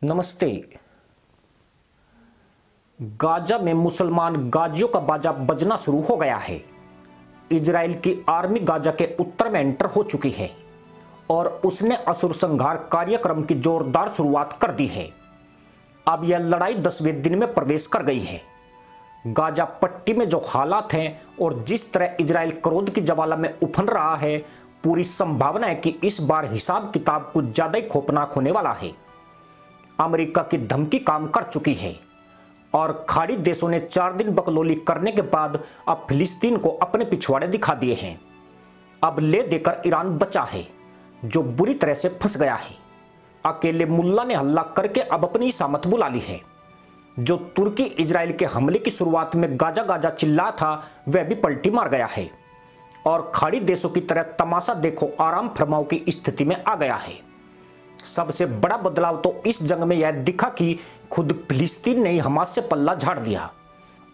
नमस्ते। गाजा में मुसलमान गाजियों का बाजा बजना शुरू हो गया है। इजराइल की आर्मी गाजा के उत्तर में एंटर हो चुकी है और उसने असुर संहार कार्यक्रम की जोरदार शुरुआत कर दी है। अब यह लड़ाई 10वें दिन में प्रवेश कर गई है। गाजा पट्टी में जो हालात हैं और जिस तरह इजराइल क्रोध की ज्वाला में उफन रहा है, पूरी संभावना है कि इस बार हिसाब किताब कुछ ज्यादा ही खौफनाक होने वाला है। अमेरिका की धमकी काम कर चुकी है और खाड़ी देशों ने 4 दिन बकलोली करने के बाद अब फिलिस्तीन को अपने पिछवाड़े दिखा दिए हैं। अब ले देकर ईरान बचा है, जो बुरी तरह से फंस गया है। अकेले मुल्ला ने हल्ला करके अब अपनी सामत बुला ली है। जो तुर्की इजराइल के हमले की शुरुआत में गाजा गाजा चिल्ला था, वह भी पलटी मार गया है और खाड़ी देशों की तरह तमाशा देखो आराम फरमाओ की स्थिति में आ गया है। सबसे बड़ा बदलाव तो इस जंग में यह दिखा कि खुद फिलिस्तीन ने ही हमास से पल्ला झाड़ दिया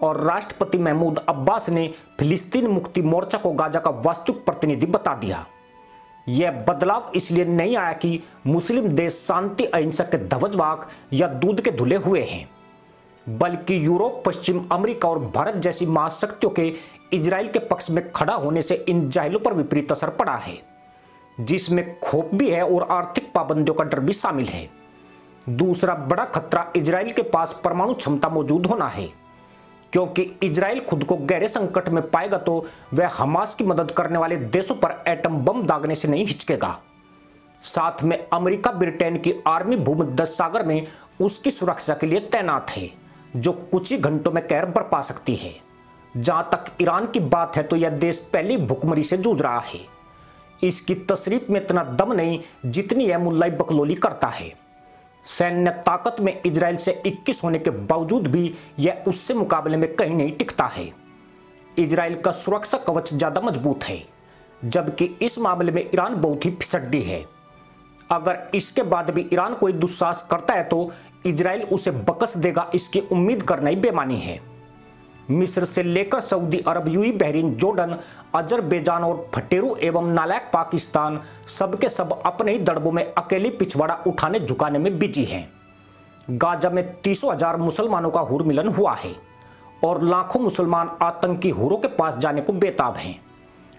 और राष्ट्रपति महमूद अब्बास ने फिलिस्तीन मुक्ति मोर्चा को गाजा का वास्तविक प्रतिनिधि बता दिया। यह बदलाव इसलिए नहीं आया कि मुस्लिम देश शांति अहिंसा के ध्वजवाहक या दूध के धुले हुए हैं, बल्कि यूरोप, पश्चिम अमेरिका और भारत जैसी महाशक्तियों के इजराइल के पक्ष में खड़ा होने से इन जाहिलों पर विपरीत असर पड़ा है, जिसमें खौफ भी है और आर्थिक पाबंदियों का डर भी शामिल है। दूसरा बड़ा खतरा इजराइल के पास परमाणु क्षमता मौजूद होना है, क्योंकि इजराइल खुद को गहरे संकट में पाएगा तो वह हमास की मदद करने वाले देशों पर एटम बम दागने से नहीं हिचकेगा। साथ में अमेरिका ब्रिटेन की आर्मी भूमध्य सागर में उसकी सुरक्षा के लिए तैनात है, जो कुछ ही घंटों में कहर बरपा सकती है। जहां तक ईरान की बात है तो यह देश पहली भुखमरी से जूझ रहा है। इसकी तशरीफ में इतना दम नहीं जितनी यह मुल्लाई बकलोली करता है। सैन्य ताकत में इजराइल से 21 होने के बावजूद भी यह उससे मुकाबले में कहीं नहीं टिकता है। इजराइल का सुरक्षा कवच ज्यादा मजबूत है, जबकि इस मामले में ईरान बहुत ही फिसड्डी है। अगर इसके बाद भी ईरान कोई दुस्साहस करता है तो इजराइल उसे बकस देगा, इसकी उम्मीद करना ही बेमानी है। मिस्र से लेकर सऊदी अरब, यूएई, बहरीन, जॉर्डन, अजरबैजान और फटेरू एवं नालायक पाकिस्तान सबके सब अपने ही दड़बों में अकेले पिछवाड़ा उठाने झुकाने में बिजी हैं। गाजा में 30,000 मुसलमानों का हुर मिलन हुआ है और लाखों मुसलमान आतंकी हुरों के पास जाने को बेताब हैं,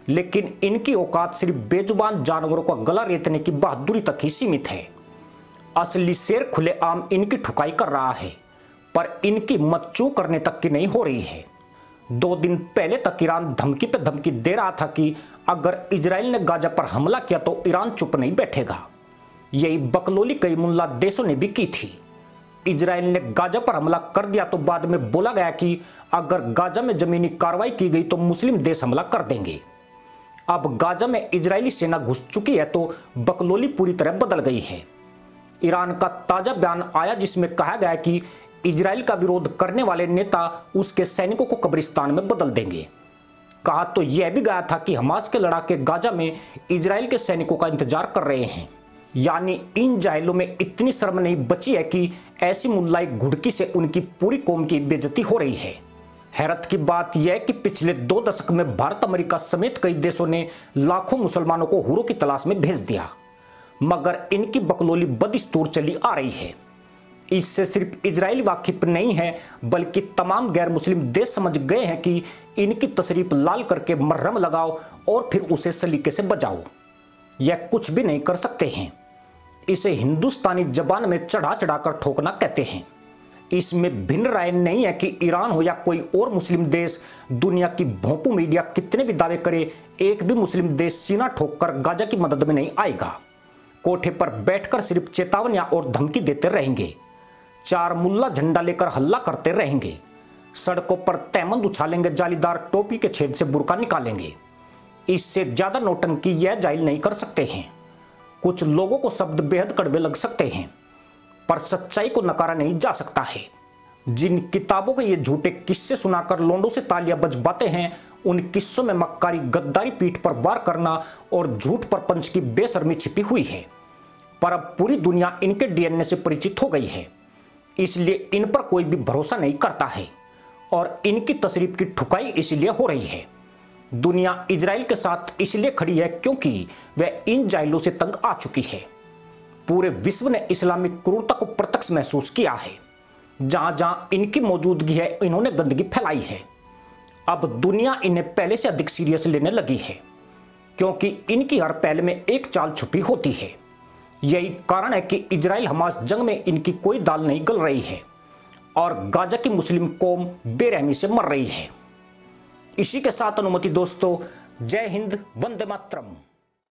लेकिन इनकी औकात सिर्फ बेजुबान जानवरों का गला रेतने की बहादुरी तक ही सीमित है। असली शेर खुलेआम इनकी ठुकाई कर रहा है, पर इनकी मत चू करने तक की नहीं हो रही है। 2 दिन पहले तक ईरान धमकी पे धमकी दे रहा था कि अगर इजराइल ने गाजा पर हमला किया तो ईरान चुप नहीं बैठेगा। यही बकलोली कई मुल्ला देशों ने भी की थी। इजराइल ने गाजा पर हमला कर दिया तो बाद में बोला गया कि अगर गाजा में जमीनी कार्रवाई की गई तो मुस्लिम देश हमला कर देंगे। अब गाजा में इजरायली सेना घुस चुकी है तो बकलोली पूरी तरह बदल गई है। ईरान का ताजा बयान आया जिसमें कहा गया कि इजराइल का विरोध करने वाले नेता उसके सैनिकों को कब्रिस्तान में बदल देंगे। कहा तो यह भी गया था कि हमास के लड़ाके गाजा में इजराइल के सैनिकों का इंतजार कर रहे हैं। यानी इन जाहिलों में इतनी शर्म नहीं बची है कि ऐसी मुल्लाई घुड़की से उनकी पूरी कौम की बेइज्जती हो रही है। हैरत की बात यह है कि पिछले 2 दशक में भारत, अमेरिका समेत कई देशों ने लाखों मुसलमानों को हुरों की तलाश में भेज दिया, मगर इनकी बकलोली बदस्तूर चली आ रही है। इससे सिर्फ इजराइल वाकिफ नहीं है, बल्कि तमाम गैर मुस्लिम देश समझ गए हैं कि इनकी तशरीफ लाल करके मरहम लगाओ और फिर उसे सलीके से बजाओ। यह कुछ भी नहीं कर सकते हैं। इसे हिंदुस्तानी जबान में चढ़ा चढ़ाकर ठोकना कहते हैं। इसमें भिन्न राय नहीं है कि ईरान हो या कोई और मुस्लिम देश, दुनिया की भोंपू मीडिया कितने भी दावे करे, एक भी मुस्लिम देश सीना ठोककर गाजा की मदद में नहीं आएगा। कोठे पर बैठकर सिर्फ चेतावनियां और धमकी देते रहेंगे। 4 मुल्ला झंडा लेकर हल्ला करते रहेंगे। सड़कों पर तहमंद उछालेंगे, जालीदार टोपी के छेद से बुर्का निकालेंगे। इससे ज्यादा नौटंकी यह जाहिल नहीं कर सकते हैं। कुछ लोगों को शब्द बेहद कड़वे लग सकते हैं, पर सच्चाई को नकारा नहीं जा सकता है। जिन किताबों के ये झूठे किस्से सुनाकर लोंडों से तालियां बजवाते हैं, उन किस्सों में मक्कारी, गद्दारी, पीठ पर वार करना और झूठ पर पंच की बेशर्मी छिपी हुई है। पर अब पूरी दुनिया इनके डीएनए से परिचित हो गई है, इसलिए इन पर कोई भी भरोसा नहीं करता है और इनकी तशरीफ की ठुकाई इसलिए हो रही है। दुनिया इजराइल के साथ इसलिए खड़ी है क्योंकि वह इन जाहिलों से तंग आ चुकी है। पूरे विश्व ने इस्लामिक क्रूरता को प्रत्यक्ष महसूस किया है। जहां जहां इनकी मौजूदगी है, इन्होंने गंदगी फैलाई है। अब दुनिया इन्हें पहले से अधिक सीरियस लेने लगी है, क्योंकि इनकी हर पहल में एक चाल छुपी होती है। यही कारण है कि इजराइल हमास जंग में इनकी कोई दाल नहीं गल रही है और गाजा की मुस्लिम कौम बेरहमी से मर रही है। इसी के साथ अनुमति दोस्तों, जय हिंद, वंदे मातरम।